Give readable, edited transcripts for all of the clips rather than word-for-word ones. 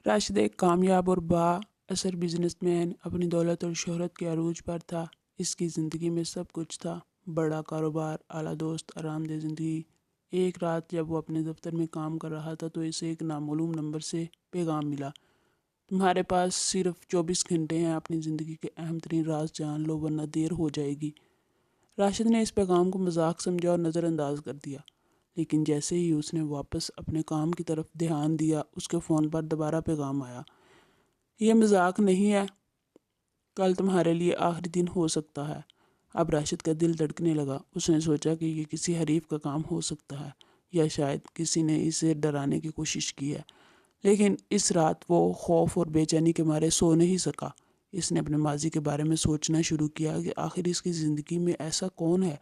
راشد ایک کامیاب اور با اثر بزنس مین اپنی دولت اور شہرت کے عروج پر تھا۔ اس کی زندگی میں سب کچھ تھا، بڑا کاروبار، اعلیٰ دوست، آرام دہ زندگی۔ ایک رات جب وہ اپنے دفتر میں کام کر رہا تھا تو اسے ایک نامعلوم نمبر سے پیغام ملا: تمہارے پاس صرف 24 گھنٹے ہیں، اپنی زندگی کے اہم ترین راز جان لو ورنہ دیر ہو جائے گی۔ راشد نے اس پیغام کو مذاق سمجھا اور نظر انداز کر دیا، لیکن جیسے ہی اس نے واپس اپنے کام کی طرف دھیان دیا، اس کے فون پر دوبارہ پیغام آیا: یہ مذاق نہیں ہے، کل تمہارے لیے آخری دن ہو سکتا ہے۔ اب راشد کا دل دھڑکنے لگا۔ اس نے سوچا کہ یہ کسی حریف کا کام ہو سکتا ہے یا شاید کسی نے اسے ڈرانے کی کوشش کی ہے، لیکن اس رات وہ خوف اور بے چینی کے مارے سو نہیں سکا۔ اس نے اپنے ماضی کے بارے میں سوچنا شروع کیا کہ آخر اس کی زندگی میں ایسا کون ہے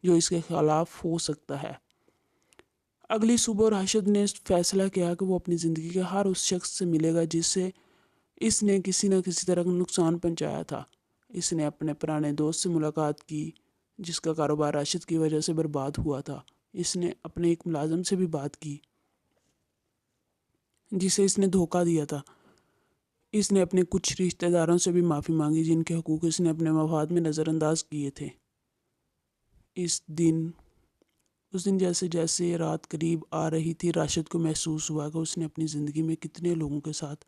جو اس کے خلاف ہو سکتا ہے۔ اگلی صبح راشد نے فیصلہ کیا کہ وہ اپنی زندگی کے ہر اس شخص سے ملے گا جس سے اس نے کسی نہ کسی طرح نقصان پہنچایا تھا۔ اس نے اپنے پرانے دوست سے ملاقات کی جس کا کاروبار راشد کی وجہ سے برباد ہوا تھا۔ اس نے اپنے ایک ملازم سے بھی بات کی جسے اس نے دھوکہ دیا تھا۔ اس نے اپنے کچھ رشتہ داروں سے بھی معافی مانگی جن کے حقوق اس نے اپنے مفاد میں نظر انداز کیے تھے۔ اس دن جیسے جیسے رات قریب آ رہی تھی، راشد کو محسوس ہوا کہ اس نے اپنی زندگی میں کتنے لوگوں کے ساتھ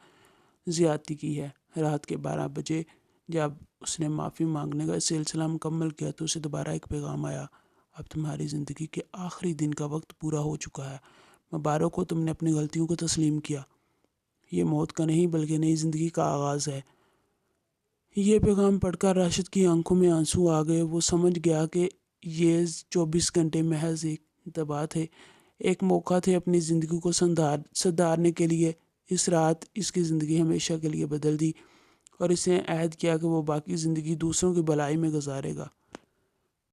زیادتی کی ہے۔ رات کے 12 بجے جب اس نے معافی مانگنے کا سلسلہ مکمل کیا تو اسے دوبارہ ایک پیغام آیا: اب تمہاری زندگی کے آخری دن کا وقت پورا ہو چکا ہے، مبارک ہو، تم نے اپنی غلطیوں کو تسلیم کیا۔ یہ موت کا نہیں بلکہ نئی زندگی کا آغاز ہے۔ یہ پیغام پڑھ کر راشد کی آنکھوں میں آنسو آ گئے۔ وہ سمجھ گیا کہ یہ 24 گھنٹے محض ایک انتباہ تھے، ایک موقع تھے اپنی زندگی کو سدھارنے کے لیے۔ اس رات اس کی زندگی ہمیشہ کے لیے بدل دی اور اس نے عہد کیا کہ وہ باقی زندگی دوسروں کی بھلائی میں گزارے گا۔